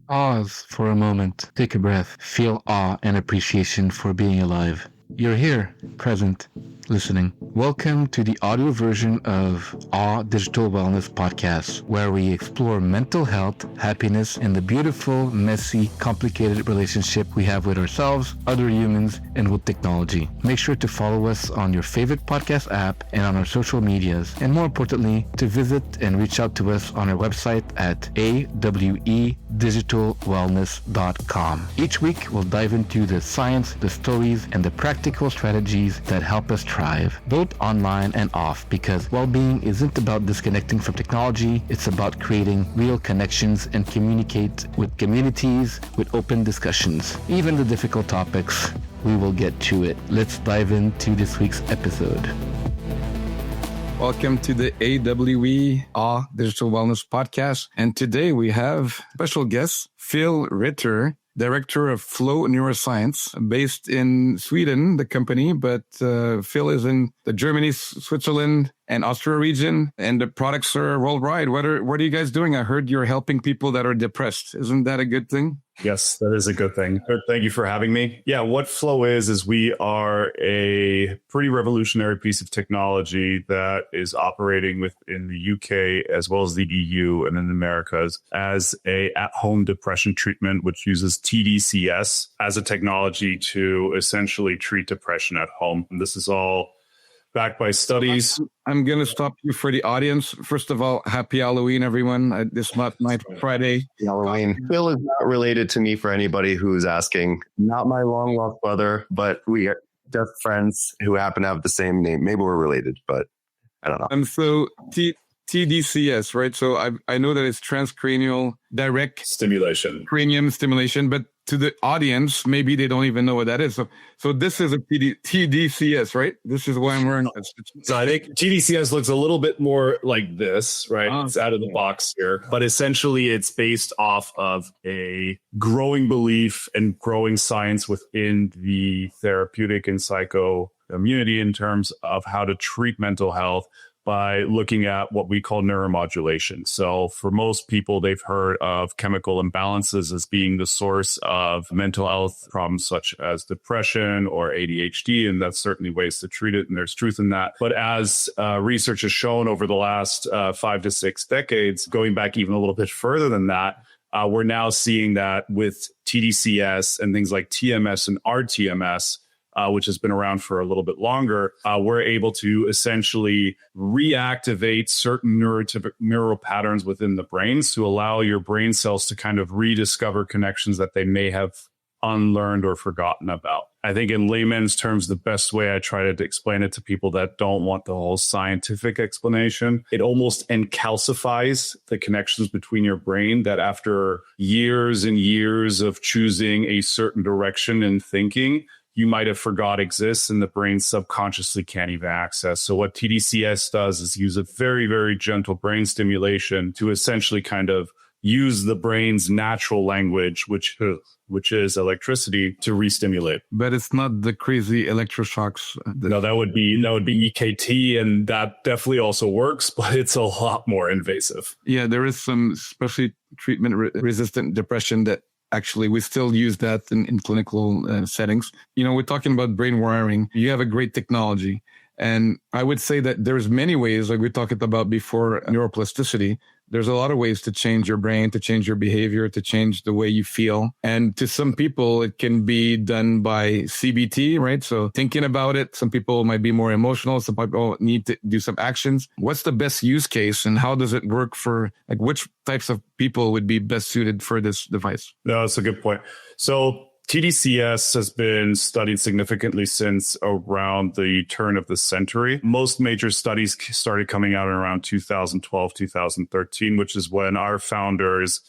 Pause for a moment, take a breath, feel awe and appreciation for being alive. You're here, present, listening. Welcome to the audio version of Awe Digital Wellness Podcast, where we explore mental health, happiness, and the beautiful, messy, complicated relationship we have with ourselves, other humans, and with technology. Make sure to follow us on your favorite podcast app and on our social medias, and more importantly, to visit and reach out to us on our website at awedigitalwellness.com. Each week, we'll dive into the science, the stories, and the practical strategies that help us thrive, both online and off, because well-being isn't about disconnecting from technology, it's about creating real connections and communicate with communities with open discussions. Even the difficult topics, we will get to it. Let's dive into this week's episode. Welcome to the AWE Digital Wellness Podcast. And today we have special guest, Phil Ritter, Director of Flow Neuroscience, based in Sweden, the company, but Phil is in the Germany, Switzerland, and Austria region, and the products are worldwide. What are you guys doing? I heard you're helping people that are depressed. Isn't that a good thing? Yes, that is a good thing. Thank you for having me. Yeah, what Flow is we are a pretty revolutionary piece of technology that is operating within the UK as well as the EU and in the Americas as a at-home depression treatment, which uses TDCS as a technology to essentially treat depression at home. And this is all backed by studies. I'm going to stop you for the audience. First of all, happy Halloween, everyone. This month, Friday. Halloween. Phil is not related to me for anybody who's asking. Not my long lost brother, but we are just friends who happen to have the same name. Maybe we're related, but I don't know. So TDCS, right? So I know that it's transcranial direct Stimulation. cranium stimulation, but to the audience, maybe they don't even know what that is. So this is a TDCS, right? This is why I'm wearing this. So I think TDCS looks a little bit more like this, right? It's out of the box here, but essentially it's based off of a growing belief and growing science within the therapeutic and psycho community in terms of how to treat mental health by looking at what we call neuromodulation. So for most people, they've heard of chemical imbalances as being the source of mental health problems such as depression or ADHD, and that's certainly ways to treat it, and there's truth in that. But as research has shown over the last 5 to 6 decades, going back even a little bit further than that, we're now seeing that with TDCS and things like TMS and RTMS, which has been around for a little bit longer, we're able to essentially reactivate certain neural patterns within the brains to allow your brain cells to kind of rediscover connections that they may have unlearned or forgotten about. I think in layman's terms, the best way I try to explain it to people that don't want the whole scientific explanation, it almost encalcifies the connections between your brain that after years and years of choosing a certain direction in thinking, you might have forgot exists and the brain subconsciously can't even access. So what TDCS does is use a very, very gentle brain stimulation to essentially kind of use the brain's natural language, which is electricity, to re-stimulate. But it's not the crazy electroshocks. No, that would be EKT, and that definitely also works, but it's a lot more invasive. Yeah, there is some especially treatment-resistant depression that actually we still use that in clinical settings. You know, we're talking about brain wiring. You have a great technology. And I would say that there's many ways, like we talked about before, neuroplasticity. There's a lot of ways to change your brain, to change your behavior, to change the way you feel. And to some people, it can be done by CBT, right? So thinking about it, some people might be more emotional. Some people need to do some actions. What's the best use case and how does it work for, like, which types of people would be best suited for this device? No, that's a good point. So TDCS has been studied significantly since around the turn of the century. Most major studies started coming out in around 2012, 2013, which is when our founders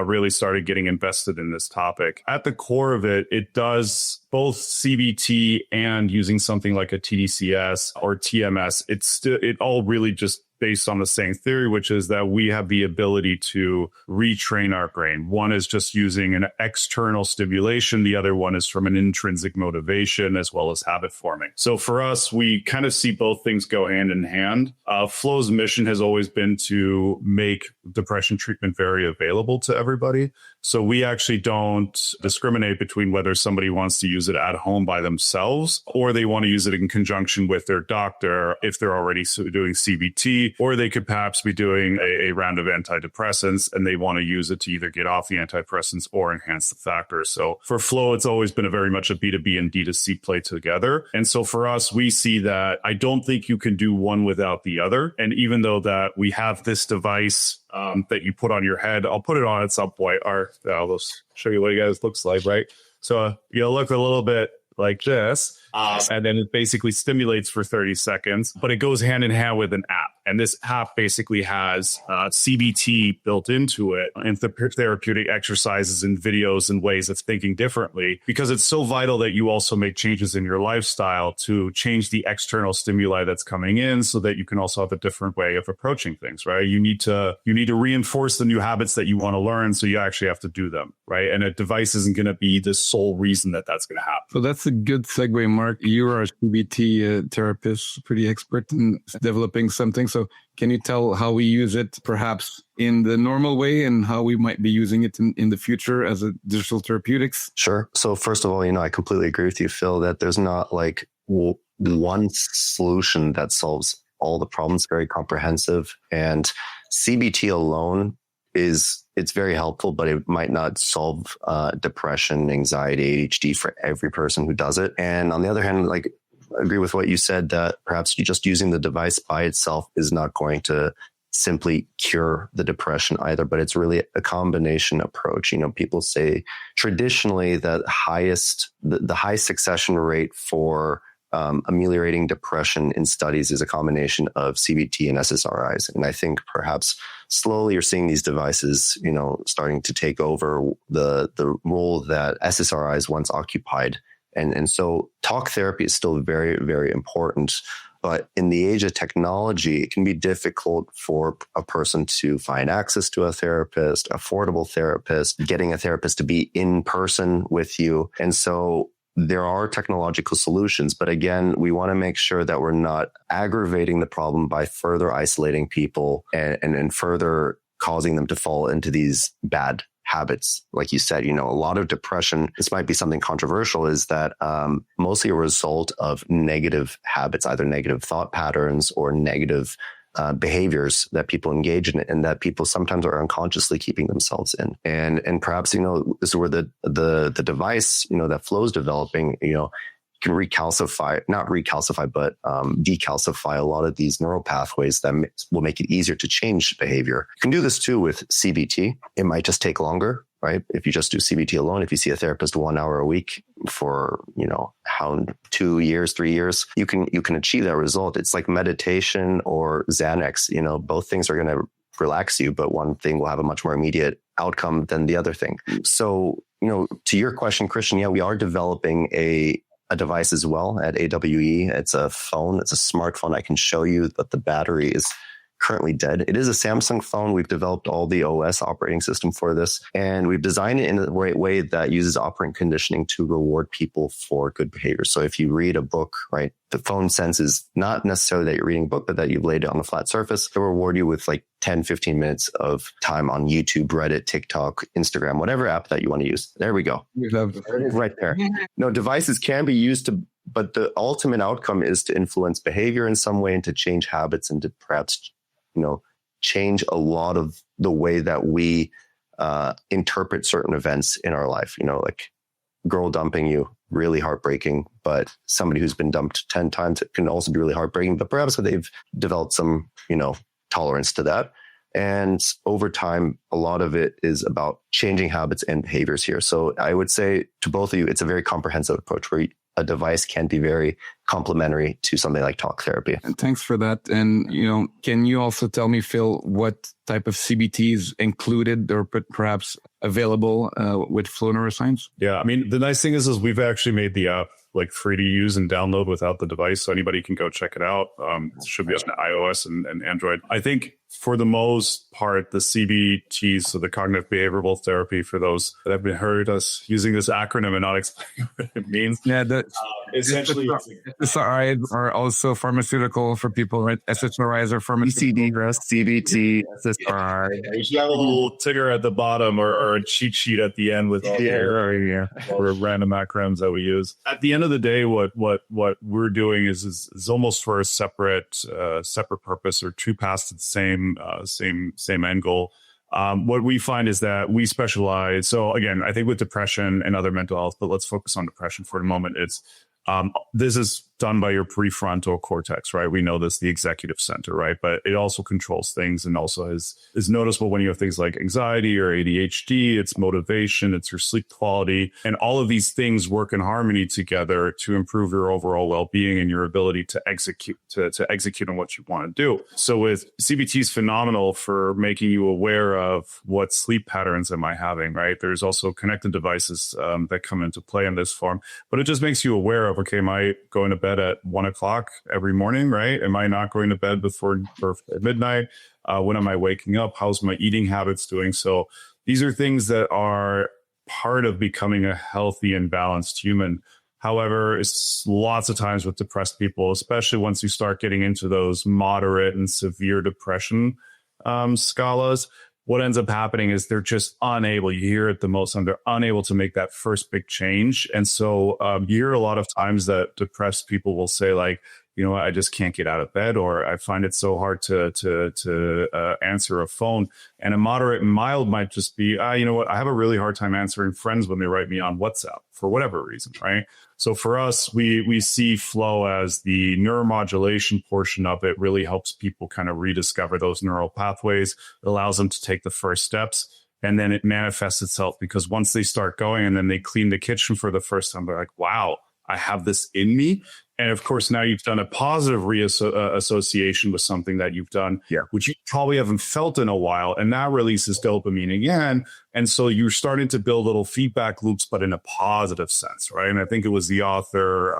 really started getting invested in this topic. At the core of it, it does both CBT and using something like a TDCS or TMS. It all really just based on the same theory, which is that we have the ability to retrain our brain. One is just using an external stimulation. The other one is from an intrinsic motivation as well as habit forming. So for us, we kind of see both things go hand in hand. Flow's mission has always been to make depression treatment very available to everybody. So we actually don't discriminate between whether somebody wants to use it at home by themselves or they want to use it in conjunction with their doctor if they're already doing CBT, or they could perhaps be doing a round of antidepressants and they want to use it to either get off the antidepressants or enhance the factors. So for Flow, it's always been a very much a B2B and D2C play together. And so for us, we see that I don't think you can do one without the other. And even though that we have this device that you put on your head, I'll put it on at some point, or I'll just show you what it guys looks like, right? So you'll look a little bit like this. And then it basically stimulates for 30 seconds, but it goes hand in hand with an app. And this app basically has CBT built into it and therapeutic exercises and videos and ways of thinking differently, because it's so vital that you also make changes in your lifestyle to change the external stimuli that's coming in so that you can also have a different way of approaching things, right? You need to reinforce the new habits that you want to learn. So you actually have to do them, right? And a device isn't going to be the sole reason that that's going to happen. So that's a good segue, Mark. You are a CBT therapist, pretty expert in developing something. So can you tell how we use it perhaps in the normal way and how we might be using it in the future as a digital therapeutics? Sure. So first of all, I completely agree with you, Phil, that there's not like one solution that solves all the problems, very comprehensive. And CBT alone it's very helpful, but it might not solve depression, anxiety, ADHD for every person who does it. And on the other hand, I agree with what you said, that perhaps you just using the device by itself is not going to simply cure the depression either, but it's really a combination approach. People say traditionally that the high succession rate for ameliorating depression in studies is a combination of CBT and SSRIs. And I think perhaps slowly you're seeing these devices, starting to take over the role that SSRIs once occupied. And so talk therapy is still very, very important. But in the age of technology, it can be difficult for a person to find access to a therapist, affordable therapist, getting a therapist to be in person with you. And so there are technological solutions, but again, we want to make sure that we're not aggravating the problem by further isolating people and further causing them to fall into these bad habits. Like you said, a lot of depression, this might be something controversial, is that mostly a result of negative habits, either negative thought patterns or negative behaviors that people engage in, and that people sometimes are unconsciously keeping themselves in. And perhaps, this is where the device, that Flow's developing, can not recalcify, but decalcify a lot of these neural pathways that will make it easier to change behavior. You can do this too with CBT. It might just take longer, right? If you just do CBT alone, if you see a therapist 1 hour a week for, 2 years, 3 years, you can achieve that result. It's like meditation or Xanax, both things are going to relax you, but one thing will have a much more immediate outcome than the other thing. So, to your question, Christian, yeah, we are developing a device as well at AWE. It's a phone. It's a smartphone. I can show you that the battery is currently dead. It is a Samsung phone. We've developed all the OS operating system for this, and we've designed it in the right way that uses operant conditioning to reward people for good behavior. So if you read a book, right, the phone senses not necessarily that you're reading a book, but that you've laid it on a flat surface. It'll reward you with 10, 15 minutes of time on YouTube, Reddit, TikTok, Instagram, whatever app that you want to use. There we go. Right there. No, devices can be used but the ultimate outcome is to influence behavior in some way and to change habits and to perhaps change a lot of the way that we interpret certain events in our life. Like girl dumping you, really heartbreaking, but somebody who's been dumped 10 times, it can also be really heartbreaking, but perhaps they've developed some, tolerance to that. And over time, a lot of it is about changing habits and behaviors here. So I would say to both of you, it's a very comprehensive approach where a device can be very complementary to something like talk therapy. And thanks for that. And, can you also tell me, Phil, what type of CBT is included or perhaps available with Flow Neuroscience? Yeah. I mean, the nice thing is we've actually made the app like free to use and download without the device. So anybody can go check it out. It should be on iOS and Android. I think for the most part, the CBT, so the cognitive behavioral therapy, for those that have been heard us using this acronym and not explaining what it means. Yeah, essentially, SSRIs are also pharmaceutical for people, right? SSRIs are pharmaceutical. ECD, CBT, SSRI. we should have a little ticker at the bottom or a cheat sheet at the end with all the random acronyms that we use. At the end of the day, what we're doing is almost for a separate purpose, or two paths to the same end goal. What we find is that we specialize. So again, I think with depression and other mental health, but let's focus on depression for the moment. It's this is done by your prefrontal cortex, right? We know this, the executive center, right? But it also controls things, and also is noticeable when you have things like anxiety or ADHD. It's motivation, it's your sleep quality, and all of these things work in harmony together to improve your overall well-being and your ability to execute on what you want to do. So with CBT is phenomenal for making you aware of what sleep patterns am I having, right? There's also connected devices that come into play in this form, but it just makes you aware of, okay, am I going to bed at 1 o'clock every morning, right? Am I not going to bed before midnight? When am I waking up? How's my eating habits doing? So these are things that are part of becoming a healthy and balanced human. However, it's lots of times with depressed people, especially once you start getting into those moderate and severe depression scalas, what ends up happening is they're just unable, you hear it the most, they're unable to make that first big change. And so you hear a lot of times that depressed people will say, like, you know, I just can't get out of bed, or I find it so hard to answer a phone. And a moderate and mild might just be, you know what, I have a really hard time answering friends when they write me on WhatsApp for whatever reason, right? So for us, we see flow as the neuromodulation portion of it really helps people kind of rediscover those neural pathways. It allows them to take the first steps, and then it manifests itself, because once they start going and then they clean the kitchen for the first time, they're like, wow, I have this in me. And of course, now you've done a positive association with something that you've done, which you probably haven't felt in a while. And that releases dopamine again. And so you're starting to build little feedback loops, but in a positive sense, right? And I think it was the author,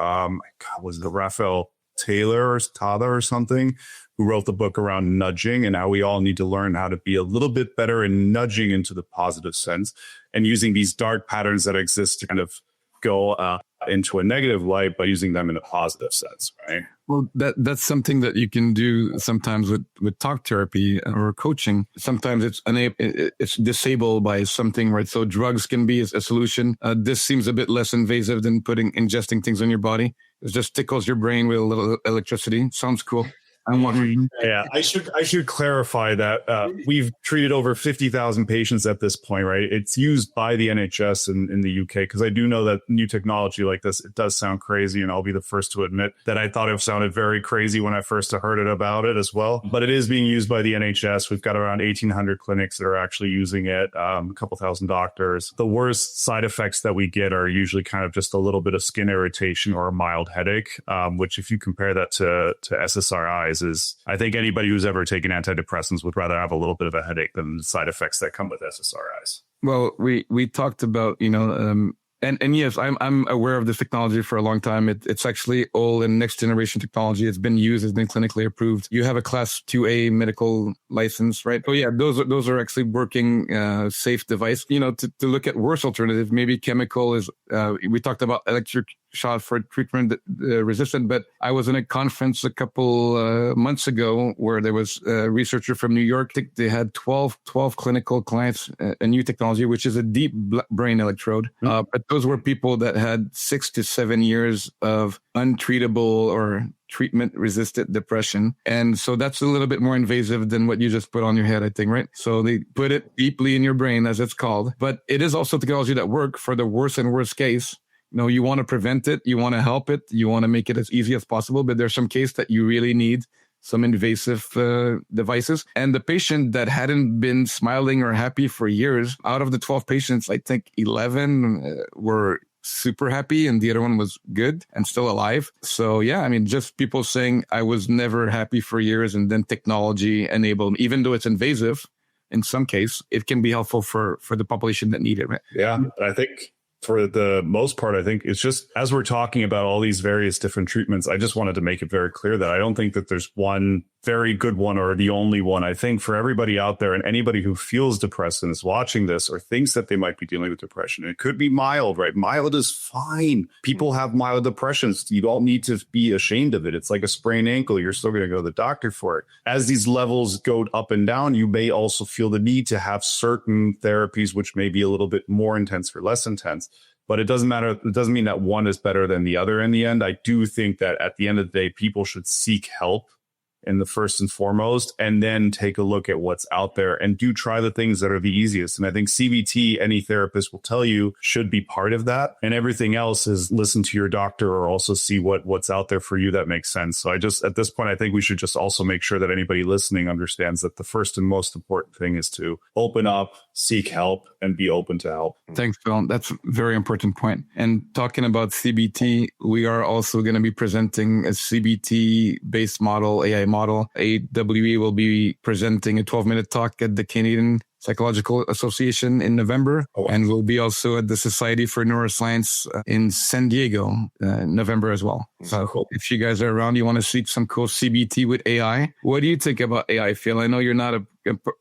was it Raphael Taylor or something, who wrote the book around nudging, and how we all need to learn how to be a little bit better in nudging into the positive sense, and using these dark patterns that exist to kind of go into a negative light by using them in a positive sense, right? Well, that's something that you can do sometimes with talk therapy or coaching. Sometimes it's disabled by something, right? So drugs can be a solution. This seems a bit less invasive than ingesting things in your body. It just tickles your brain with a little electricity. Sounds cool. I'm wondering. Yeah, I should clarify that we've treated over 50,000 patients at this point, right? It's used by the NHS in the UK, because I do know that new technology like this, it does sound crazy, and I'll be the first to admit that I thought it sounded very crazy when I first heard about it as well. But it is being used by the NHS. We've got around 1,800 clinics that are actually using it, a couple thousand doctors. The worst side effects that we get are usually kind of just a little bit of skin irritation or a mild headache, which if you compare that to SSRIs, is I think anybody who's ever taken antidepressants would rather have a little bit of a headache than the side effects that come with SSRIs. Well, we talked about, and yes, I'm aware of this technology for a long time. It's actually old and next generation technology. It's been used, it's been clinically approved. You have a class 2A medical license, right? Oh yeah, those are actually working, safe device. To look at worse alternative, maybe chemical is, we talked about electric shot for treatment resistant, but I was in a conference a couple months ago where there was a researcher from New York. They had 12 clinical clients, a new technology, which is a deep brain electrode. But those were people that had 6 to 7 years of untreatable or treatment-resistant depression. And so that's a little bit more invasive than what you just put on your head, I think, right? So they put it deeply in your brain, as it's called. But it is also technology that works for the worst and worst case. You want to prevent it, you want to help it, you want to make it as easy as possible, but there's some case that you really need some invasive devices. And the patient that hadn't been smiling or happy for years, out of the 12 patients, I think 11 were super happy and the other one was good and still alive. So yeah, just people saying I was never happy for years, and then technology enabled, even though it's invasive, in some case, it can be helpful for the population that need it, right? Yeah, I think for the most part, I think it's just, as we're talking about all these various different treatments, I just wanted to make it very clear that I don't think that there's one very good one or the only one. I think for everybody out there and anybody who feels depressed and is watching this or thinks that they might be dealing with depression, it could be mild, right? Mild is fine. People have mild depressions. You don't need to be ashamed of it. It's like a sprained ankle. You're still going to go to the doctor for it. As these levels go up and down, you may also feel the need to have certain therapies, which may be a little bit more intense or less intense. But it doesn't matter. It doesn't mean that one is better than the other in the end. I do think that at the end of the day, people should seek help in the first and foremost, and then take a look at what's out there and do try the ththings that are the easiest. And I think CBT, any therapist will tell you, should be part of that. And everything else is listen to your doctor or also see what's out there for you that makes sense. So I just, at this point, I think we should just also make sure that anybody listening understands that the first and most important thing is to open up, seek help, and be open to help. Thanks, Phil. That's a very important point. And talking about CBT, we are also going to be presenting a CBT-based model, AI model. AWE will be presenting a 12-minute talk at the Canadian Psychological Association in November. Oh, wow. And we'll be also at the Society for Neuroscience in San Diego in November as well. So cool. If you guys are around, you want to see some cool CBT with AI. What do you think about AI, Phil? I know you're not a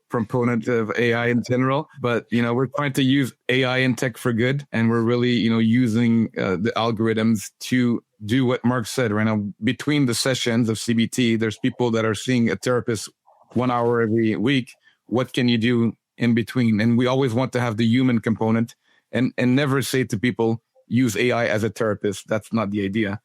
proponent of AI in general, but we're trying to use AI in tech for good, and we're really using the algorithms to do what Mark said right now. Between the sessions of CBT, there's people that are seeing a therapist 1 hour every week. What can you do in between? And we always want to have the human component, and never say to people, use AI as a therapist. That's not the idea.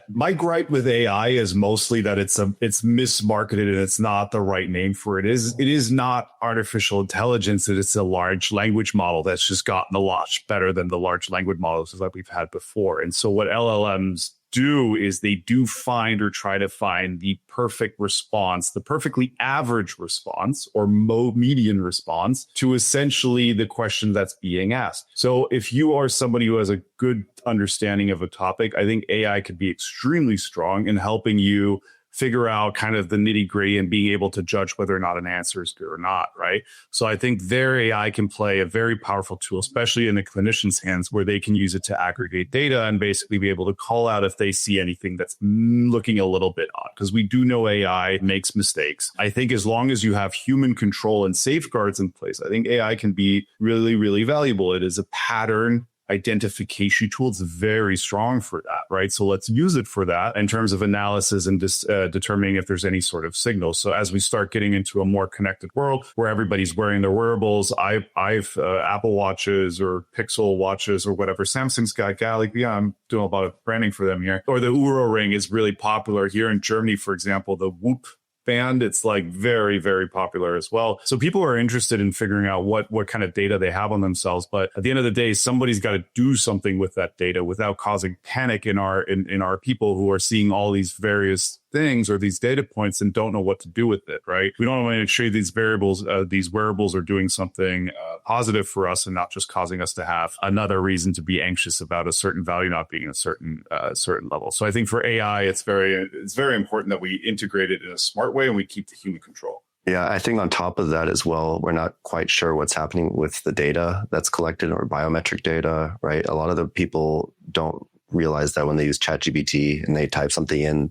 My gripe with AI is mostly that it's mismarketed and it's not the right name for it. It is not artificial intelligence. It's a large language model that's just gotten a lot better than the large language models that we've had before. And so what LLMs do is they do find or try to find the perfect response, the perfectly average response or median response to essentially the question that's being asked. So if you are somebody who has a good understanding of a topic, I think AI could be extremely strong in helping you figure out kind of the nitty gritty and being able to judge whether or not an answer is good or not, right? So I think their AI can play a very powerful tool, especially in the clinician's hands, where they can use it to aggregate data and basically be able to call out if they see anything that's looking a little bit odd, because we do know AI makes mistakes. I think as long as you have human control and safeguards in place, I think AI can be really, really valuable. It is a pattern identification tool. It's very strong for that, right? So let's use it for that in terms of analysis and determining if there's any sort of signal. So as we start getting into a more connected world where everybody's wearing their wearables, I've Apple watches or Pixel watches or whatever. Samsung's got Galaxy. Yeah, I'm doing a lot of branding for them here. Or the Oura Ring is really popular here in Germany, for example. The Whoop band, it's like very, very popular as well. So people are interested in figuring out what kind of data they have on themselves. But at the end of the day, somebody's got to do something with that data without causing panic in our people who are seeing all these various things or these data points and don't know what to do with it, right? We don't want to make sure these wearables are doing something positive for us and not just causing us to have another reason to be anxious about a certain value not being a certain level. So I think for AI, it's very important that we integrate it in a smart way and we keep the human control. Yeah, I think on top of that as well, we're not quite sure what's happening with the data that's collected or biometric data, right? A lot of the people don't realize that when they use ChatGPT and they type something in,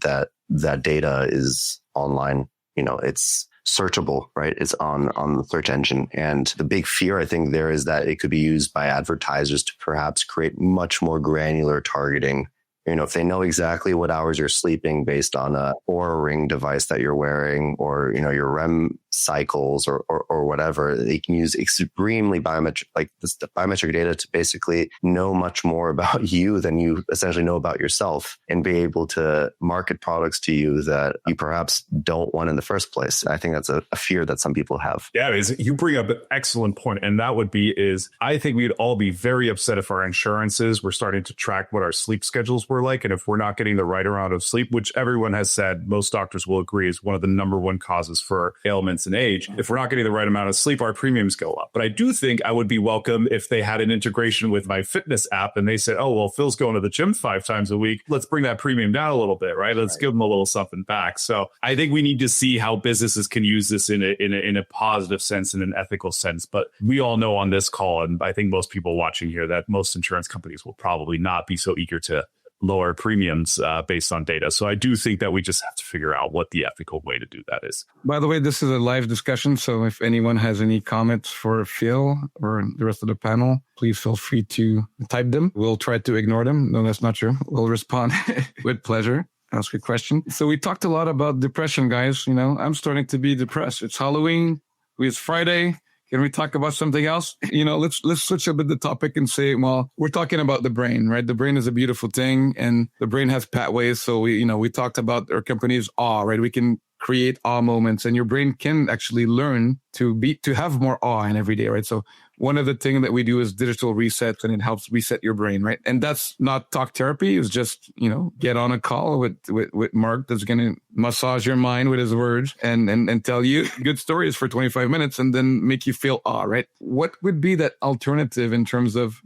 that data is online, it's searchable, right? It's on the search engine. And the big fear, I think, there is that it could be used by advertisers to perhaps create much more granular targeting. If they know exactly what hours you're sleeping based on a Oura Ring device that you're wearing, or your REM cycles or whatever, they can use extremely biometric data to basically know much more about you than you essentially know about yourself, and be able to market products to you that you perhaps don't want in the first place. I think that's a fear that some people have. Yeah, you bring up an excellent point, and that would be I think we'd all be very upset if our insurances were starting to track what our sleep schedules were we're like. And if we're not getting the right amount of sleep, which everyone has said, most doctors will agree is one of the number one causes for ailments and age. If we're not getting the right amount of sleep, our premiums go up. But I do think I would be welcome if they had an integration with my fitness app and they said, oh, well, Phil's going to the gym 5 times a week. Let's bring that premium down a little bit, right? Let's give them a little something back. So I think we need to see how businesses can use this in a positive sense, in an ethical sense. But we all know on this call, and I think most people watching here, that most insurance companies will probably not be so eager to lower premiums based on data. So I do think that we just have to figure out what the ethical way to do that is. By the way, this is a live discussion. So if anyone has any comments for Phil or the rest of the panel, please feel free to type them. We'll try to ignore them. No, that's not true. We'll respond with pleasure. Ask a question. So we talked a lot about depression, guys. You know, I'm starting to be depressed. It's Halloween. It's Friday. Can we talk about something else? You know, let's switch a bit the topic and say, well, we're talking about the brain, right? The brain is a beautiful thing, and the brain has pathways. So we talked about our company's awe, right? We can create awe moments, and your brain can actually learn to have more awe in every day, right? So one of the things that we do is digital resets, and it helps reset your brain, right? And that's not talk therapy. It's just, get on a call with Mark that's going to massage your mind with his words and tell you good stories for 25 minutes and then make you feel awe, right? What would be that alternative in terms of,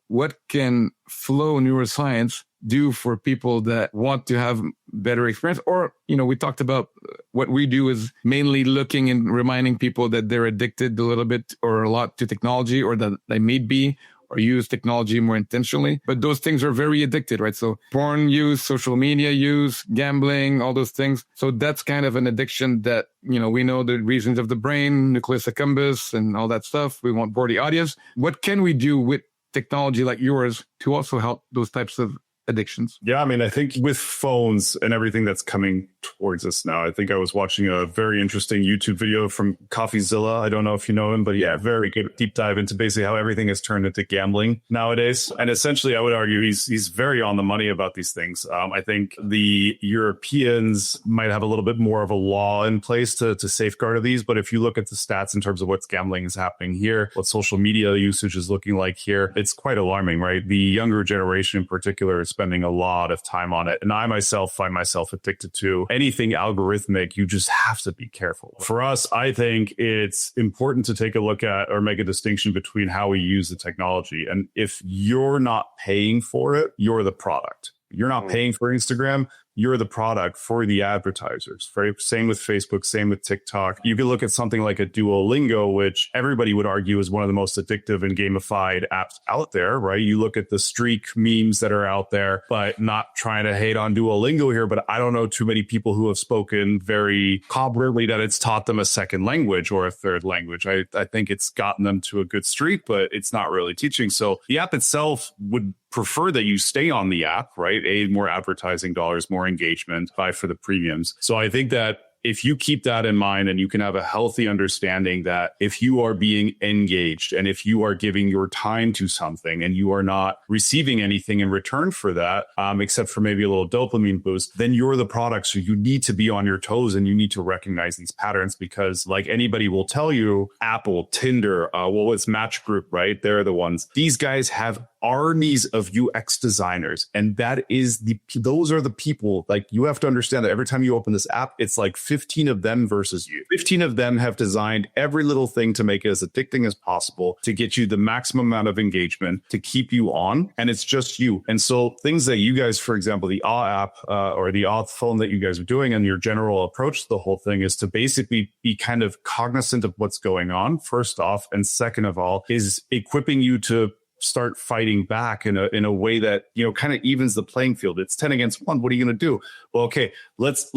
what can flow neuroscience do for people that want to have better experience? Or, we talked about what we do is mainly looking and reminding people that they're addicted a little bit or a lot to technology, or that they may be, or use technology more intentionally. But those things are very addicted, right? So porn use, social media use, gambling, all those things. So that's kind of an addiction that, we know the regions of the brain, nucleus accumbens and all that stuff. We want body audience. What can we do with technology like yours to also help those types of addictions? Yeah, I mean, I think with phones and everything that's coming towards us now, I think I was watching a very interesting YouTube video from CoffeeZilla. I don't know if you know him, but yeah, very good deep dive into basically how everything has turned into gambling nowadays. And essentially, I would argue he's very on the money about these things. I think the Europeans might have a little bit more of a law in place to safeguard these. But if you look at the stats in terms of what's gambling is happening here, what social media usage is looking like here, it's quite alarming, right? The younger generation in particular is spending a lot of time on it. And I myself find myself addicted to anything algorithmic. You just have to be careful. For us, I think it's important to take a look at or make a distinction between how we use the technology. And if you're not paying for it, you're the product. You're not paying for Instagram, you're the product for the advertisers. Same with Facebook, same with TikTok. You could look at something like a Duolingo, which everybody would argue is one of the most addictive and gamified apps out there, right? You look at the streak memes that are out there, but not trying to hate on Duolingo here, but I don't know too many people who have spoken very covertly that it's taught them a second language or a third language. I think it's gotten them to a good streak, but it's not really teaching. So the app itself would prefer that you stay on the app, right? More advertising dollars, more engagement, buy for the premiums. So I think that if you keep that in mind and you can have a healthy understanding that if you are being engaged and if you are giving your time to something and you are not receiving anything in return for that, except for maybe a little dopamine boost, then you're the product. So you need to be on your toes and you need to recognize these patterns, because like anybody will tell you, Apple, Tinder, it's Match Group, right? They're the ones. These guys have armies of UX designers. And those are the people. Like, you have to understand that every time you open this app, it's like 15 of them versus you. 15 of them have designed every little thing to make it as addicting as possible, to get you the maximum amount of engagement, to keep you on. And it's just you. And so things that you guys, for example, the Awe app or the Awe phone that you guys are doing, and your general approach to the whole thing is to basically be kind of cognizant of what's going on, first off. And second of all, is equipping you to start fighting back in a way that, kind of evens the playing field. It's 10 against 1. What are you going to do? Well, okay, let's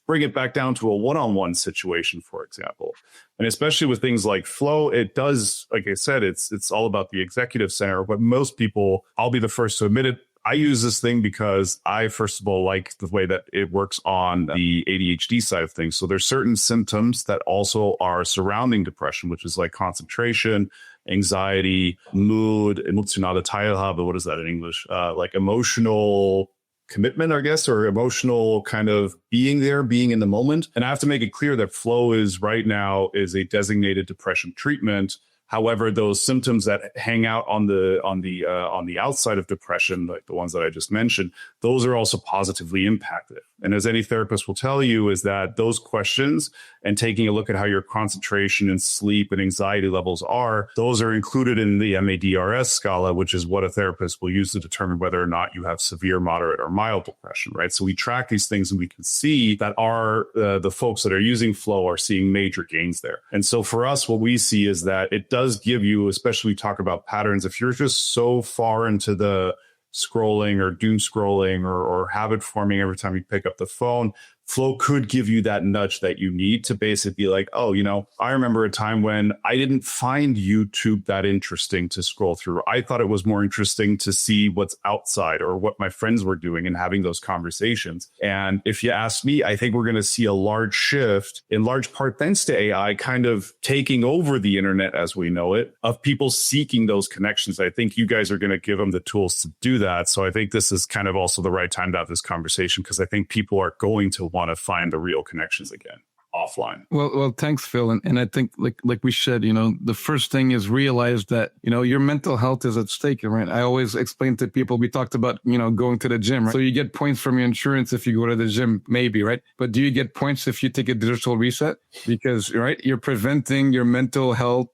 bring it back down to a one-on-one situation, for example. And especially with things like Flow, it does, like I said, it's all about the executive center. But most people, I'll be the first to admit it, I use this thing because I, first of all, like the way that it works on the ADHD side of things. So there's certain symptoms that also are surrounding depression, which is like concentration, anxiety, mood, emotionale teilhabe. What is that in English? Like emotional commitment, I guess, or emotional kind of being there, being in the moment. And I have to make it clear that Flow is right now is a designated depression treatment However, those symptoms that hang out on the outside of depression, like the ones that I just mentioned, those are also positively impacted. And as any therapist will tell you, is that those questions and taking a look at how your concentration and sleep and anxiety levels are, those are included in the MADRS scala, which is what a therapist will use to determine whether or not you have severe, moderate, or mild depression, right? So we track these things and we can see that the folks that are using Flow are seeing major gains there. And so for us, what we see is that it does give you, especially we talk about patterns, if you're just so far into the scrolling or doom scrolling or habit forming every time you pick up the phone, Flow could give you that nudge that you need to basically be like, oh, I remember a time when I didn't find YouTube that interesting to scroll through. I thought it was more interesting to see what's outside or what my friends were doing and having those conversations. And if you ask me, I think we're going to see a large shift, in large part thanks to AI kind of taking over the internet as we know it, of people seeking those connections. I think you guys are going to give them the tools to do that. So I think this is kind of also the right time to have this conversation, because I think people are going to want to find the real connections again offline. Well, thanks, Phil. And I think like we said, the first thing is realize that, your mental health is at stake, right? I always explain to people, we talked about, going to the gym, right? So you get points from your insurance if you go to the gym, maybe, right? But do you get points if you take a digital reset? Because, right, you're preventing your mental health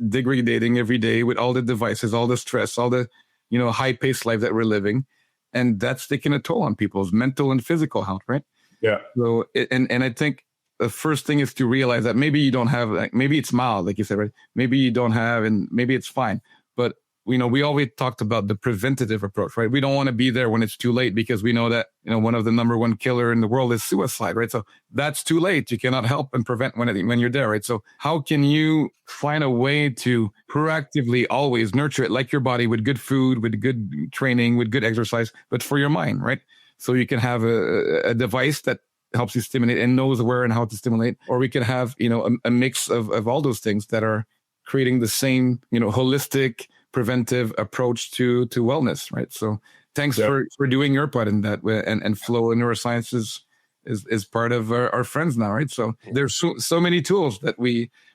degrading every day with all the devices, all the stress, all the, high-paced life that we're living. And that's taking a toll on people's mental and physical health, right? Yeah. So, and I think the first thing is to realize that maybe you don't have, maybe it's mild, like you said, right? Maybe you don't have, and maybe it's fine. But, we always talked about the preventative approach, right? We don't want to be there when it's too late, because we know that, one of the number one killer in the world is suicide, right? So that's too late. You cannot help and prevent when you're there, right? So how can you find a way to proactively always nurture it, like your body, with good food, with good training, with good exercise, but for your mind, right? So you can have a device that helps you stimulate and knows where and how to stimulate, or we can have, a mix of all those things that are creating the same, holistic preventive approach to wellness, right? So thanks for doing your part in that, and Flow and neuroscience is part of our friends now, right? So there's so many tools that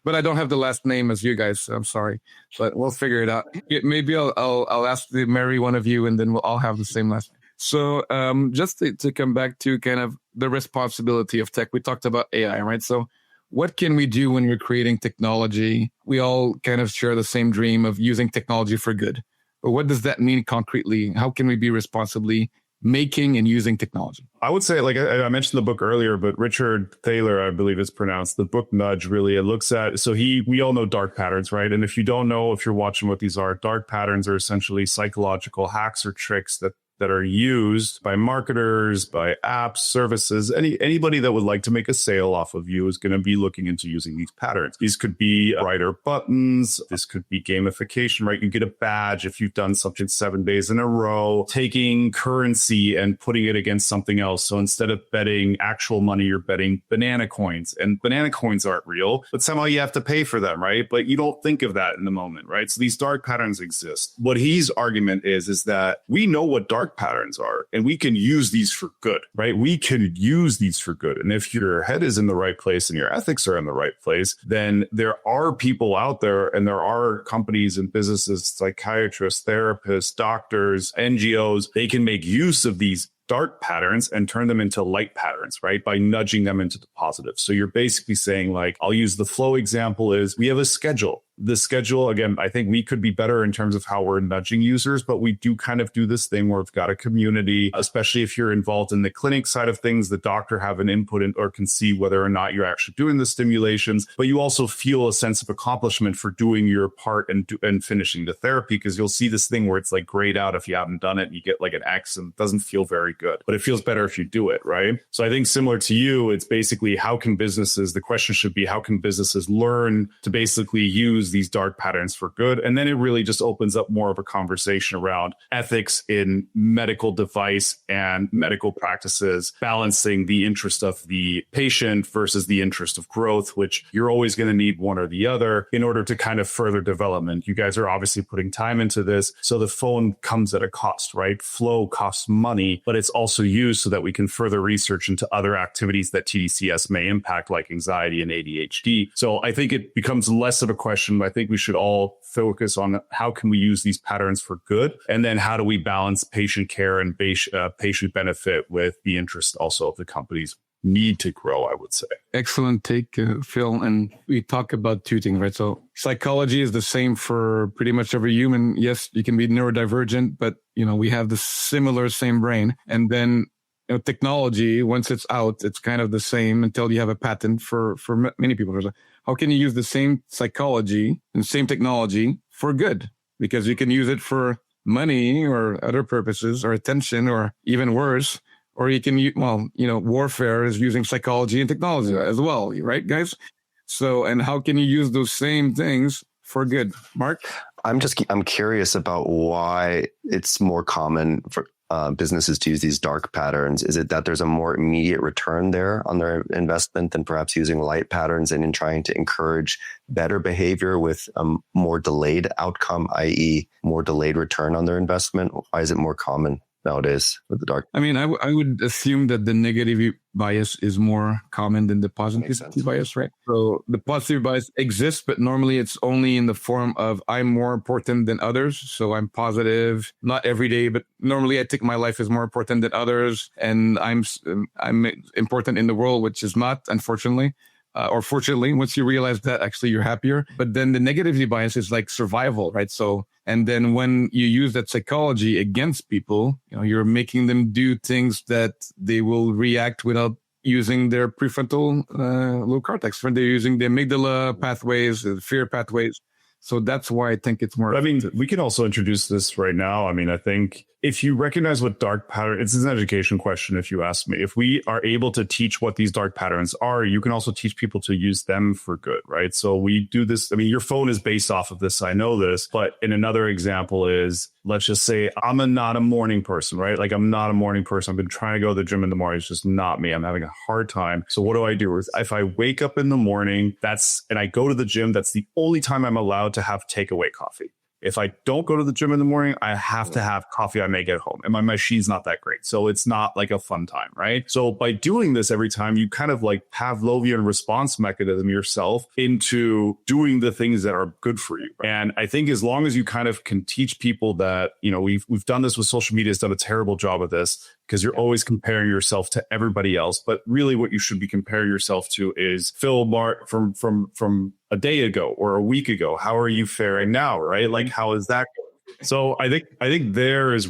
but I don't have the last name as you guys, so I'm sorry, but we'll figure it out. Maybe I'll ask to marry one of you, and then we'll all have the same last name. So just to come back to kind of the responsibility of tech, we talked about AI, right? So what can we do when we're creating technology? We all kind of share the same dream of using technology for good. But what does that mean concretely? How can we be responsibly making and using technology? I would say, like I mentioned the book earlier, but Richard Thaler, I believe it's pronounced, the book Nudge, really, it looks at, we all know dark patterns, right? And if you don't know, if you're watching what these are, dark patterns are essentially psychological hacks or tricks that are used by marketers, by apps, services. Anybody that would like to make a sale off of you is going to be looking into using these patterns. These could be brighter buttons. This could be gamification, right? You get a badge if you've done something 7 days in a row, taking currency and putting it against something else. So instead of betting actual money, you're betting banana coins, and banana coins aren't real, but somehow you have to pay for them, right? But you don't think of that in the moment, right? So these dark patterns exist. What his argument is that we know what dark patterns are, and we can use these for good, right? We can use these for good. And if your head is in the right place and your ethics are in the right place, then there are people out there, and there are companies and businesses, psychiatrists, therapists, doctors, NGOs, they can make use of these dark patterns and turn them into light patterns, right? By nudging them into the positive. So you're basically saying, like, I'll use the Flow example, is we have a schedule. The schedule, again, I think we could be better in terms of how we're nudging users, but we do kind of do this thing where we've got a community, especially if you're involved in the clinic side of things, the doctor have an input in, or can see whether or not you're actually doing the stimulations, but you also feel a sense of accomplishment for doing your part and finishing the therapy, because you'll see this thing where it's like grayed out if you haven't done it, and you get like an X, and it doesn't feel very good, but it feels better if you do it, right? So I think similar to you, it's basically the question should be, how can businesses learn to basically use these dark patterns for good? And then it really just opens up more of a conversation around ethics in medical device and medical practices, balancing the interest of the patient versus the interest of growth, which you're always going to need one or the other in order to kind of further development. You guys are obviously putting time into this. So the phone comes at a cost, right? Flow costs money, but it's also used so that we can further research into other activities that TDCS may impact, like anxiety and ADHD. So I think it becomes less of a question I think we should all focus on how can we use these patterns for good? And then how do we balance patient care and patient benefit with the interest also of the companies need to grow, I would say. Excellent take, Phil. And we talk about two things, right? So psychology is the same for pretty much every human. Yes, you can be neurodivergent, but we have the same brain. And then technology, once it's out, it's kind of the same until you have a patent for many people. So how can you use the same psychology and same technology for good? Because you can use it for money or other purposes or attention or even worse. Or you can, warfare is using psychology and technology as well, right, guys? So, and how can you use those same things for good? Mark? I'm curious about why it's more common for businesses to use these dark patterns. Is it that there's a more immediate return there on their investment than perhaps using light patterns and in trying to encourage better behavior with a more delayed outcome, i.e. more delayed return on their investment? Why is it more common nowadays with the dark? I mean, I would assume that the negative bias is more common than the positive bias, right? So the positive bias exists, but normally it's only in the form of I'm more important than others. So I'm positive, not every day, but normally I think my life is more important than others, and I'm important in the world, which is not, unfortunately. Or fortunately, once you realize that, actually you're happier. But then the negativity bias is like survival, right? So, and then when you use that psychology against people, you're making them do things that they will react without using their prefrontal lobe cortex. They're using the amygdala pathways, the fear pathways. So that's why I think it's more. I mean, we can also introduce this right now. I mean, I think if you recognize what dark pattern, it's an education question. If you ask me, if we are able to teach what these dark patterns are, you can also teach people to use them for good, right? So we do this. I mean, your phone is based off of this. I know this, but in another example is, let's just say I'm not a morning person, right? Like I'm not a morning person. I've been trying to go to the gym in the morning. It's just not me. I'm having a hard time. So what do? If I wake up in the morning, and I go to the gym, that's the only time I'm allowed to have takeaway coffee. If I don't go to the gym in the morning, I have to have coffee I make at home. And my machine's not that great. So it's not like a fun time, right? So by doing this every time, you kind of like Pavlovian response mechanism yourself into doing the things that are good for you. And I think as long as you kind of can teach people that, we've done this with social media, has done a terrible job of this, because you're always comparing yourself to everybody else. But really what you should be comparing yourself to is Phil Mark from a day ago or a week ago. How are you faring now, right? Like, how is that going? So I think there is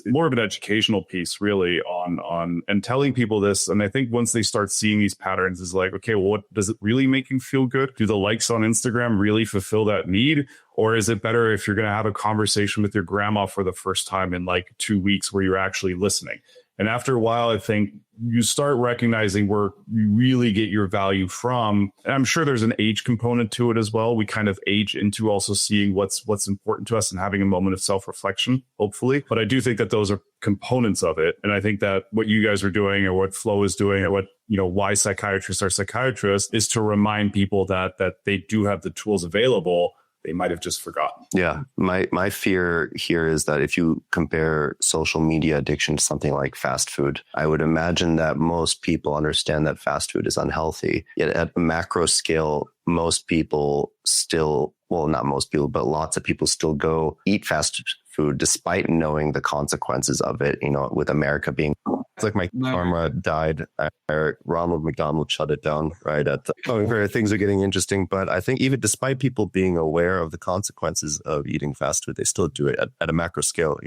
more of an educational piece really on and telling people this. And I think once they start seeing these patterns is like, okay, well, what does it really make you feel good? Do the likes on Instagram really fulfill that need? Or is it better if you're going to have a conversation with your grandma for the first time in like 2 weeks where you're actually listening? And after a while, I think you start recognizing where you really get your value from. And I'm sure there's an age component to it as well. We kind of age into also seeing what's important to us and having a moment of self-reflection, hopefully. But I do think that those are components of it. And I think that what you guys are doing or what Flo is doing or what, why psychiatrists are psychiatrists is to remind people that they do have the tools available. They might have just forgotten. Yeah. My fear here is that if you compare social media addiction to something like fast food, I would imagine that most people understand that fast food is unhealthy. Yet at a macro scale, most people still, well, not most people, but lots of people still go eat fast food despite knowing the consequences of it, with America being... It's like my camera died. Ronald McDonald shut it down right at where things are getting interesting. But I think even despite people being aware of the consequences of eating fast food, they still do it at a macro scale,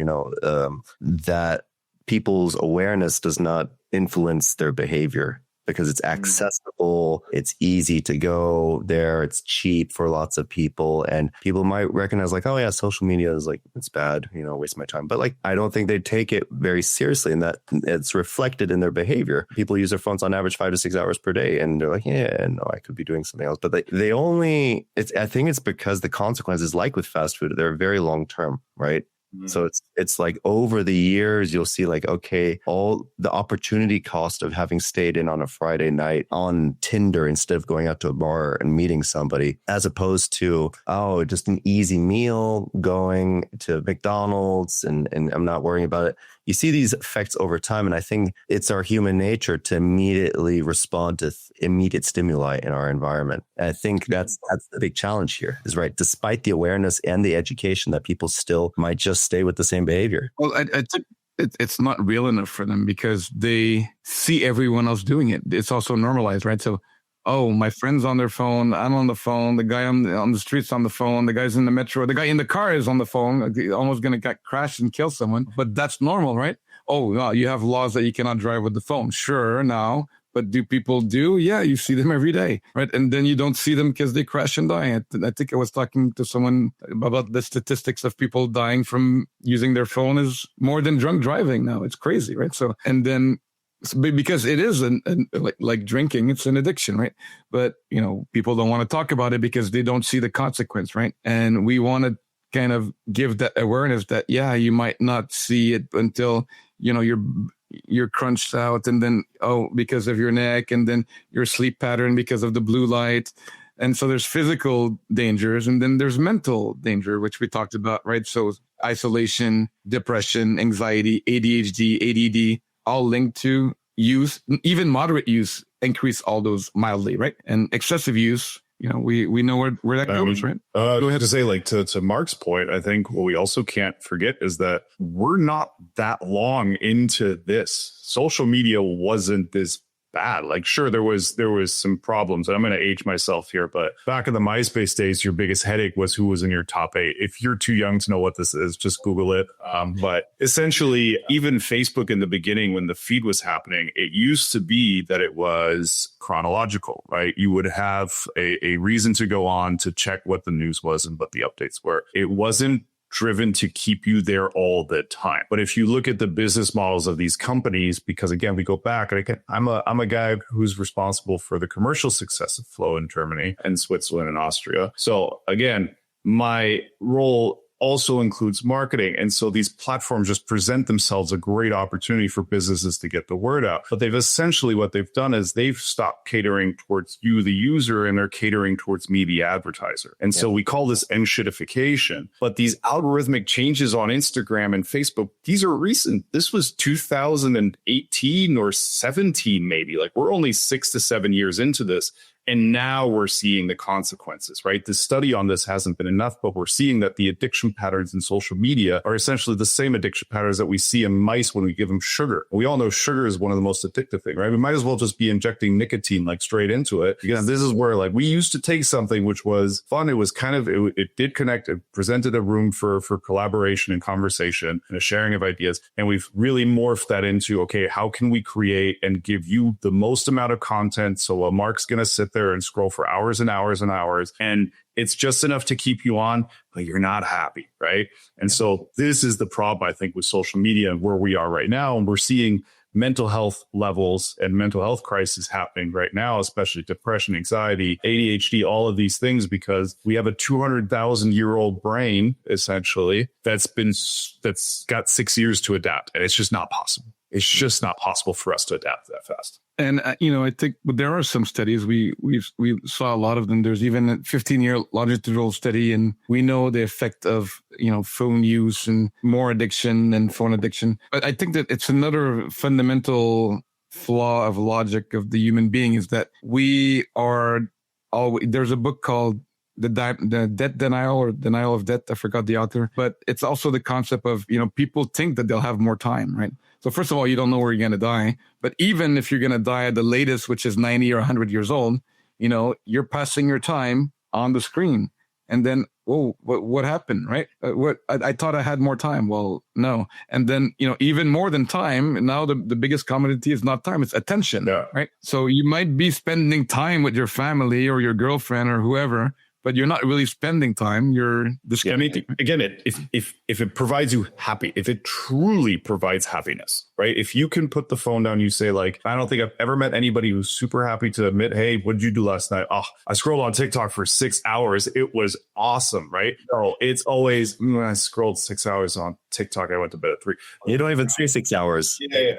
that people's awareness does not influence their behavior because it's accessible, it's easy to go there, it's cheap for lots of people, and people might recognize like, oh yeah, social media is like, it's bad, waste my time. But like, I don't think they take it very seriously, and that it's reflected in their behavior. People use their phones on average 5 to 6 hours per day, and they're like, yeah, no, I could be doing something else. But they only, I think it's because the consequences, like with fast food, they're very long term, right? So it's like over the years, you'll see like, okay, all the opportunity cost of having stayed in on a Friday night on Tinder instead of going out to a bar and meeting somebody, as opposed to, oh, just an easy meal, going to McDonald's and I'm not worrying about it. You see these effects over time. And I think it's our human nature to immediately respond to immediate stimuli in our environment. And I think that's the big challenge here is right. Despite the awareness and the education that people still might just stay with the same behavior. Well, I think it's not real enough for them because they see everyone else doing it. It's also normalized, right? So, oh, my friend's on their phone. I'm on the phone. The guy on the street's on the phone. The guy's in the metro. The guy in the car is on the phone, almost going to get crashed and kill someone. But that's normal, right? Oh, no, you have laws that you cannot drive with the phone. Sure, now. But do people do? Yeah, you see them every day, right? And then you don't see them because they crash and die. I think I was talking to someone about the statistics of people dying from using their phone is more than drunk driving now. It's crazy, right? So, and then because it is like drinking, it's an addiction, right? But, people don't want to talk about it because they don't see the consequence, right? And we want to kind of give that awareness that, yeah, you might not see it until, you're crunched out and then, because of your neck and then your sleep pattern because of the blue light. And so there's physical dangers and then there's mental danger, which we talked about, right? So isolation, depression, anxiety, ADHD, ADD, all linked to use, even moderate use increase all those mildly, right? And excessive use, we know where that goes, right? Go ahead to say, like, to Mark's point, I think what we also can't forget is that we're not that long into this. Social media wasn't this bad. Like, sure, there was some problems, and I'm going to age myself here, but back in the MySpace days, your biggest headache was who was in your top 8. If you're too young to know what this is, just Google it. But essentially, even Facebook in the beginning, when the feed was happening, it used to be that it was chronological, right? You would have a reason to go on to check what the news was and what the updates were. It wasn't driven to keep you there all the time. But if you look at the business models of these companies, because again, we go back, and I'm a guy who's responsible for the commercial success of Flow in Germany and Switzerland and Austria. So again, my role also includes marketing. And so these platforms just present themselves a great opportunity for businesses to get the word out. But what they've done is they've stopped catering towards you, the user, and they're catering towards me, the advertiser. And so we call this end-shitification. But these algorithmic changes on Instagram and Facebook, these are recent. This was 2018 or 17, maybe. Like, we're only 6 to 7 years into this. And now we're seeing the consequences, right? The study on this hasn't been enough, but we're seeing that the addiction patterns in social media are essentially the same addiction patterns that we see in mice when we give them sugar. We all know sugar is one of the most addictive things, right? We might as well just be injecting nicotine like straight into it. Because this is where, like, we used to take something which was fun. It was kind of, it did connect. It presented a room for collaboration and conversation and a sharing of ideas. And we've really morphed that into, okay, how can we create and give you the most amount of content? So Mark's going to sit there and scroll for hours and hours and hours, and it's just enough to keep you on, but you're not happy, right? And so this is the problem, I think, with social media and where we are right now. And we're seeing mental health levels and mental health crisis happening right now, especially depression, anxiety, ADHD, all of these things, because we have a 200,000-year-old brain, essentially, that's got 6 years to adapt, and it's just not possible. It's just not possible for us to adapt that fast. And, I think there are some studies, we saw a lot of them. There's even a 15-year longitudinal study, and we know the effect of, phone use and more addiction and phone addiction. But I think that it's another fundamental flaw of logic of the human being is that we are always, there's a book called the debt denial or denial of debt. I forgot the author, but it's also the concept of, people think that they'll have more time, right? So first of all, you don't know where you're going to die. But even if you're going to die at the latest, which is 90 or 100 years old, you're passing your time on the screen. And then, what happened, right? I thought I had more time. Well, no. And then, even more than time, now the biggest commodity is not time, it's attention, right? So you might be spending time with your family or your girlfriend or whoever, but you're not really spending time. You're I mean, again, if it provides you happy, if it truly provides happiness, right? If you can put the phone down, you say like, I don't think I've ever met anybody who's super happy to admit, hey, what did you do last night? Oh, I scrolled on TikTok for 6 hours. It was awesome, right? No, it's always, I scrolled 6 hours on TikTok. I went to bed at 3. You don't even say 6 hours. Yeah.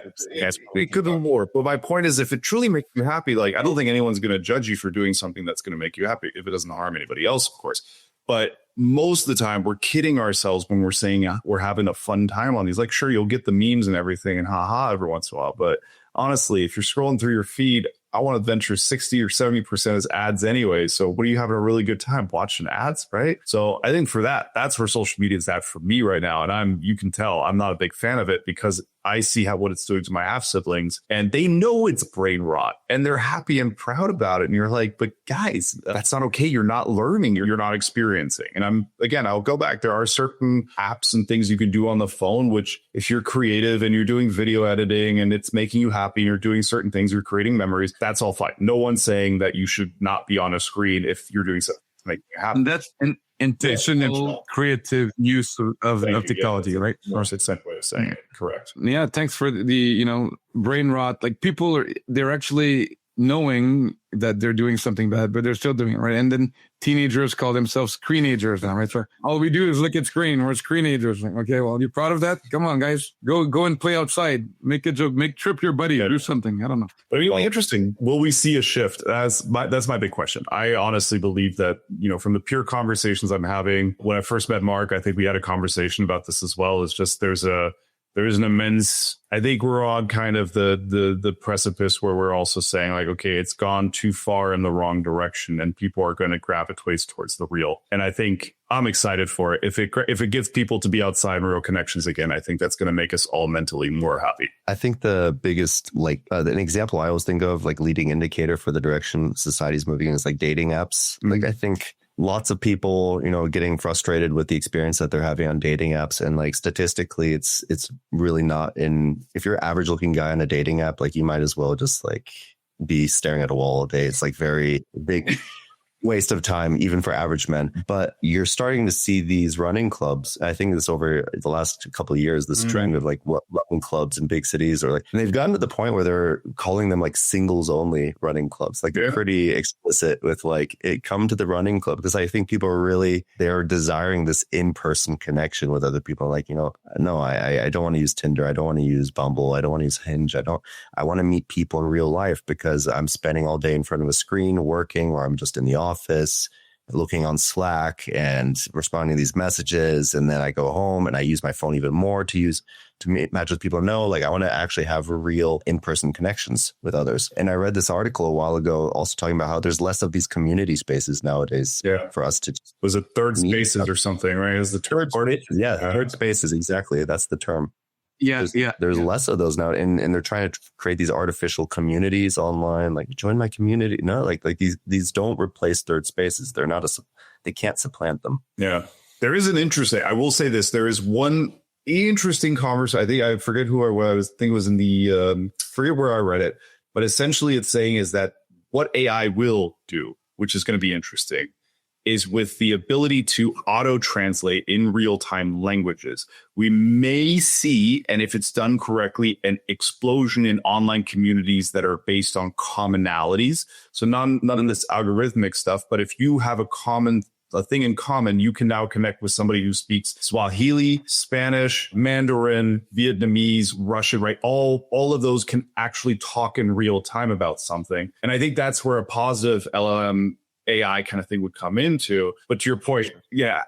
It could be more. But my point is, if it truly makes you happy, like, I don't think anyone's going to judge you for doing something that's going to make you happy if it doesn't harm anybody else, of course. But most of the time we're kidding ourselves when we're saying we're having a fun time on these. Like, sure, you'll get the memes and everything and haha every once in a while. But honestly, if you're scrolling through your feed, I want to venture 60 or 70% is ads anyway. So what are you having a really good time watching ads, right? So I think for that's where social media is at for me right now. And you can tell I'm not a big fan of it because I see what it's doing to my half siblings, and they know it's brain rot and they're happy and proud about it. And you're like, but guys, that's not okay. You're not learning. You're not experiencing. And I'll go back. There are certain apps and things you can do on the phone, which if you're creative and you're doing video editing and it's making you happy, and you're doing certain things, you're creating memories, that's all fine. No one's saying that you should not be on a screen if you're doing something to make you happy. And that's intentional, creative use of technology, right? Of course, it's a way of saying it. Correct. Yeah, thanks for the brain rot. Like they're actually knowing that they're doing something bad, but they're still doing it, right? And then teenagers call themselves screenagers now, right? So all we do is look at screen. We're screenagers. Like, okay, well, you proud of that? Come on, guys, go and play outside. Make a joke. Trip your buddy. Do something. I don't know. But interesting. Will we see a shift? That's my big question. I honestly believe that from the pure conversations I'm having, when I first met Mark, I think we had a conversation about this as well. It's just there is an immense. I think we're on kind of the precipice where we're also saying like, okay, it's gone too far in the wrong direction, and people are going to gravitate towards the real. And I think I'm excited for it. If it gets people to be outside in real connections again, I think that's going to make us all mentally more happy. I think the biggest, an example I always think of, like leading indicator for the direction society's moving is like dating apps. Mm-hmm. Like I think lots of people, getting frustrated with the experience that they're having on dating apps. And like statistically, it's really not if you're an average looking guy on a dating app, like you might as well just like be staring at a wall all day. It's like very big waste of time, even for average men. But you're starting to see these running clubs. I think this over the last couple of years, this trend of like running clubs in big cities, and they've gotten to the point where they're calling them like singles only running clubs. Like they're pretty explicit with like, come to the running club, because I think people they're desiring this in-person connection with other people. Like, no, I don't want to use Tinder. I don't want to use Bumble. I don't want to use Hinge. I want to meet people in real life, because I'm spending all day in front of a screen working, or I'm just in the office looking on Slack and responding to these messages, and then I go home and I use my phone even more to match with people. No, like I want to actually have real in-person connections with others. And I read this article a while ago also talking about how there's less of these community spaces nowadays for us to was it third spaces or something, right? Is the term third spaces, exactly, that's the term. There's less of those now, and they're trying to create these artificial communities online, like join my community. No, like these don't replace third spaces. They're not they can't supplant them. Yeah, there is an interesting. I will say this: there is one interesting conversation. I think I forget who I was. I think it was in the forget where I read it, but essentially it's saying is that what AI will do, which is going to be interesting, is with the ability to auto-translate in real-time languages. We may see, and if it's done correctly, an explosion in online communities that are based on commonalities. So not in this algorithmic stuff, but if you have a thing in common, you can now connect with somebody who speaks Swahili, Spanish, Mandarin, Vietnamese, Russian, right? All of those can actually talk in real time about something. And I think that's where a positive LLM AI kind of thing would come into. But to your point,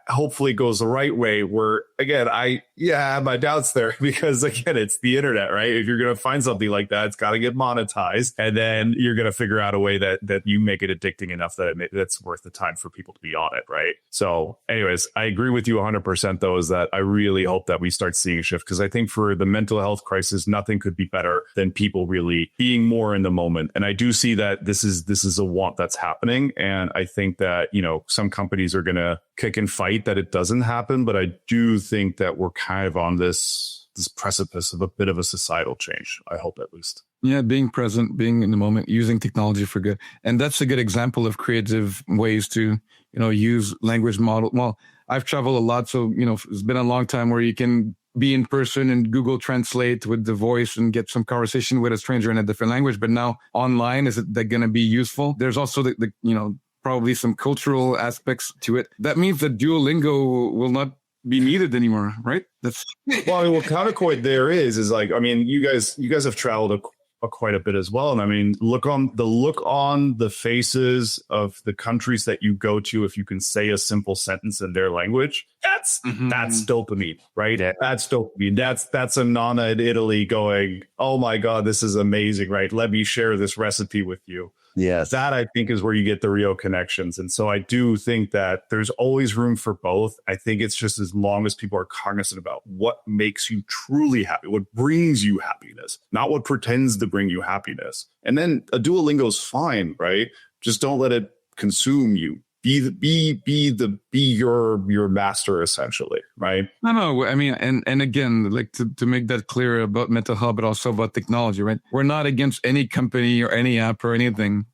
hopefully it goes the right way, where again, I have my doubts there, because again, it's the internet, right? If you're going to find something like that, it's got to get monetized, and then you're going to figure out a way that you make it addicting enough that that's worth the time for people to be on it, right? So anyways, I agree with you 100% though, is that I really hope that we start seeing a shift, because I think for the mental health crisis, nothing could be better than people really being more in the moment. And I do see that this is a want that's happening. And I think that, some companies are going to kick and fight that it doesn't happen. But I do think that we're kind of on this this precipice of a bit of a societal change. I hope, at least. Yeah, being present, being in the moment, using technology for good. And that's a good example of creative ways to, use language model. Well, I've traveled a lot, so, it's been a long time where you can be in person and Google Translate with the voice and get some conversation with a stranger in a different language. But now online, is it going to be useful? There's also the probably some cultural aspects to it. That means that Duolingo will not be needed anymore, right? That's well, I mean, what counterpoint there is like, I mean, you guys have traveled quite a bit as well, and I mean, look on the faces of the countries that you go to. If you can say a simple sentence in their language, that's dopamine, right? Yeah. That's dopamine. That's a nonna in Italy going, oh my god, this is amazing, right? Let me share this recipe with you. Yes. That, I think, is where you get the real connections. And so I do think that there's always room for both. I think it's just as long as people are cognizant about what makes you truly happy, what brings you happiness, not what pretends to bring you happiness. And then a Duolingo is fine, right? Just don't let it consume you. Be your master, essentially, right? No, I mean, and again, like to make that clear about mental health, but also about technology, right? We're not against any company or any app or anything,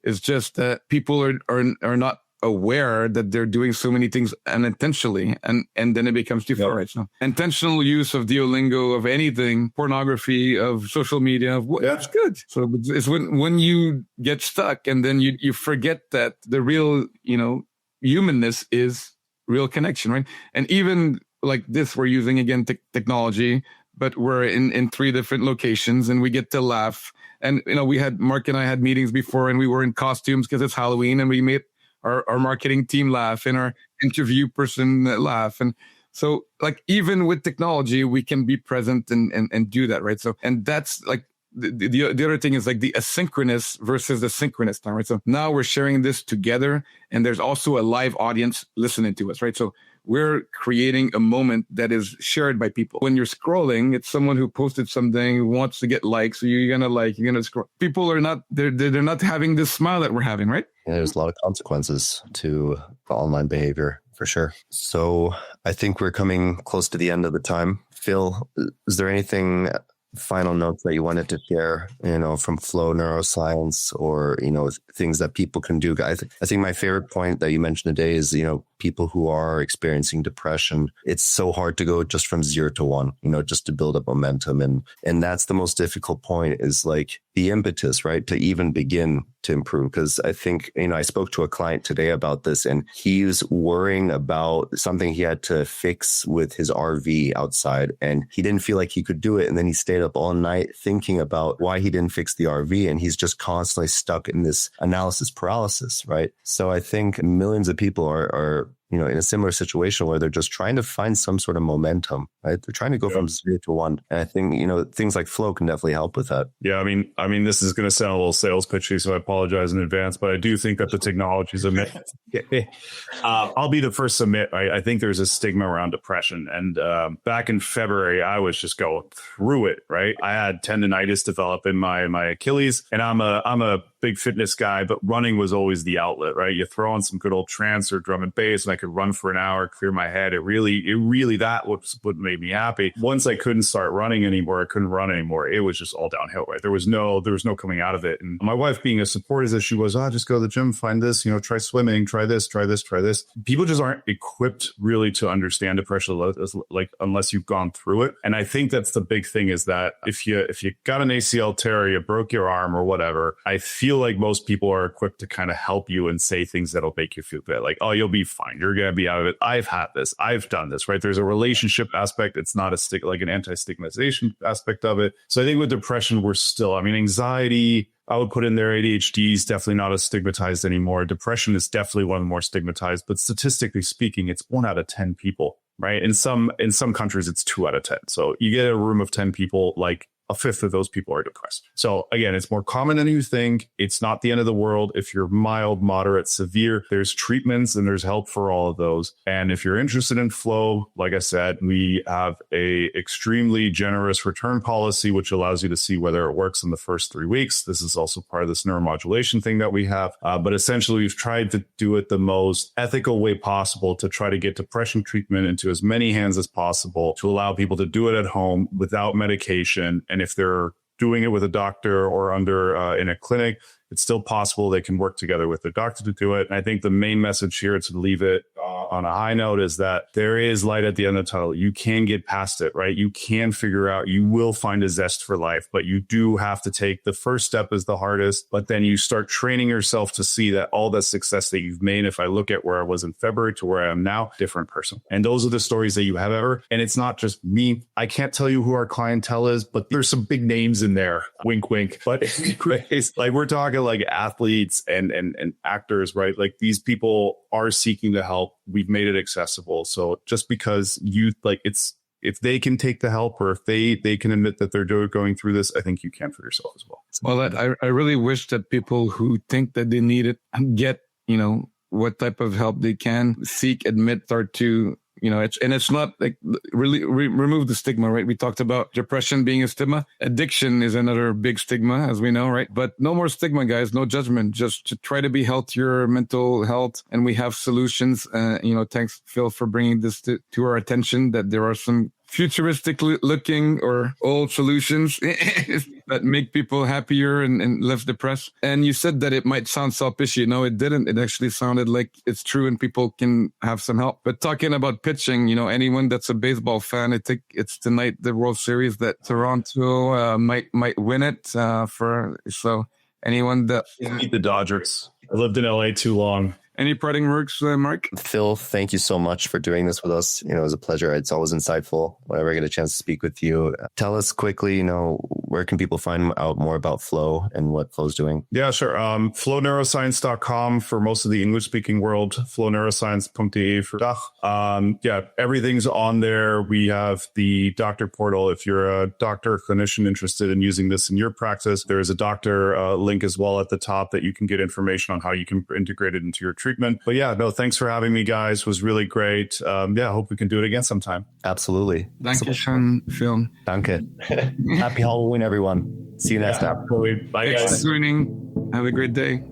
It's just that people are not aware that they're doing so many things unintentionally, and then it becomes too far, right? So intentional use of Duolingo, of anything, pornography, of social media, it's good. So it's when you get stuck and then you forget that the real, humanness is real connection, right? And even like this, we're using again technology, but we're in 3 different locations and we get to laugh. And, Mark and I had meetings before and we were in costumes because it's Halloween, and we made our marketing team laugh and our interview person laugh. And so like, even with technology, we can be present and do that. Right. So, and that's like the other thing is like the asynchronous versus the synchronous time. Right. So now we're sharing this together and there's also a live audience listening to us. Right. So we're creating a moment that is shared by people. When you're scrolling, it's someone who posted something, who wants to get likes. So you're going to scroll. People are not, they're not having this smile that we're having, right? Yeah, there's a lot of consequences to the online behavior, for sure. So I think we're coming close to the end of the time. Phil, is there anything, final notes that you wanted to share, from flow neuroscience or, things that people can do? I think my favorite point that you mentioned today is, people who are experiencing depression, it's so hard to go just from 0 to 1, just to build up momentum. And that's the most difficult point, is like the impetus, right? To even begin to improve. Because I think, I spoke to a client today about this, and he's worrying about something he had to fix with his RV outside, and he didn't feel like he could do it. And then he stayed up all night thinking about why he didn't fix the RV. And he's just constantly stuck in this analysis paralysis, right? So I think millions of people are in a similar situation where they're just trying to find some sort of momentum, right? They're trying to go from 0 to 1. And I think, things like flow can definitely help with that. Yeah. I mean, this is going to sound a little sales pitchy, so I apologize in advance, but I do think that the technology is a myth. I'll be the first to admit, I think there's a stigma around depression. And back in February, I was just going through it, right? I had tendonitis develop in my Achilles, and I'm a big fitness guy, but running was always the outlet, right? You throw on some good old trance or drum and bass, and I could run for an hour, clear my head. It really, that was what made me happy. Once I couldn't start running anymore, I couldn't run anymore. It was just all downhill, right? There was no coming out of it. And my wife, being as supportive as she was, just go to the gym, find this, try swimming, try this. People just aren't equipped really to understand depression, like, unless you've gone through it. And I think that's the big thing, is that if you got an ACL tear, you broke your arm or whatever, I feel like most people are equipped to kind of help you and say things that'll make you feel good. Like, oh, you'll be fine. You're going to be out of it. I've had this. I've done this, right? There's a relationship aspect. It's not like an anti-stigmatization aspect of it. So I think with depression, we're still, anxiety, I would put in there. ADHD is definitely not as stigmatized anymore. Depression is definitely one of the more stigmatized, but statistically speaking, it's 1 out of 10 people, right? In some countries, it's 2 out of 10. So you get a room of 10 people, like a fifth of those people are depressed. So again, it's more common than you think. It's not the end of the world. If you're mild, moderate, severe, there's treatments and there's help for all of those. And if you're interested in flow, like I said, we have a extremely generous return policy, which allows you to see whether it works in the first 3 weeks. This is also part of this neuromodulation thing that we have. But essentially, we've tried to do it the most ethical way possible to try to get depression treatment into as many hands as possible, to allow people to do it at home without medication. And if they're doing it with a doctor or under in a clinic, it's still possible they can work together with their doctor to do it. And I think the main message here, to leave it on a high note, is that there is light at the end of the tunnel. You can get past it, right? You can figure out, you will find a zest for life, but you do have to take the first step is the hardest, but then you start training yourself to see that all the success that you've made, if I look at where I was in February to where I am now, different person. And those are the stories that you have ever. And it's not just me. I can't tell you who our clientele is, but there's some big names in there. Wink, wink. But anyways, like we're talking like athletes and actors, right? Like these people are seeking the help. We've made it accessible. So just because you like it's, if they can take the help, or if they can admit that they're going through this, I think you can for yourself as well. Well, I really wish that people who think that they need it get, what type of help they can seek, admit, start to, it's not like really remove the stigma, right? We talked about depression being a stigma. Addiction is another big stigma, as we know, right? But no more stigma, guys. No judgment. Just to try to be healthier, mental health. And we have solutions. Thanks, Phil, for bringing this to our attention, that there are some futuristic looking or old solutions that make people happier and less depressed. And you said that it might sound selfish. It didn't. It actually sounded like it's true and people can have some help. But talking about pitching, anyone that's a baseball fan, I think it's tonight, the World Series, that Toronto might win it. So anyone that beat the Dodgers. I lived in LA too long. Any parting words, Mark? Phil, thank you so much for doing this with us. It was a pleasure. It's always insightful whenever I get a chance to speak with you. Tell us quickly, where can people find out more about Flow and what Flow's doing? Yeah, sure. Flowneuroscience.com for most of the English-speaking world. Flowneuroscience.de for DACH. Everything's on there. We have the doctor portal. If you're a doctor or clinician interested in using this in your practice, there is a doctor link as well at the top that you can get information on how you can integrate it into your treatment. But thanks for having me, guys. It was really great. I hope we can do it again sometime. Absolutely. Dankeschön, Phil. Danke. Happy Halloween, everyone. See you next time. Bye, Thanks guys. for joining. Have a great day.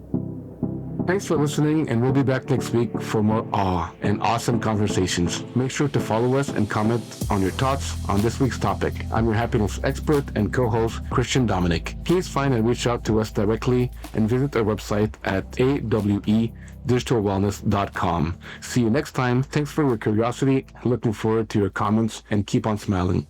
Thanks for listening, and we'll be back next week for more awe and awesome conversations. Make sure to follow us and comment on your thoughts on this week's topic. I'm your happiness expert and co-host, Christian Dominic. Please find and reach out to us directly and visit our website at awedigitalwellness.com. See you next time. Thanks for your curiosity. Looking forward to your comments, and keep on smiling.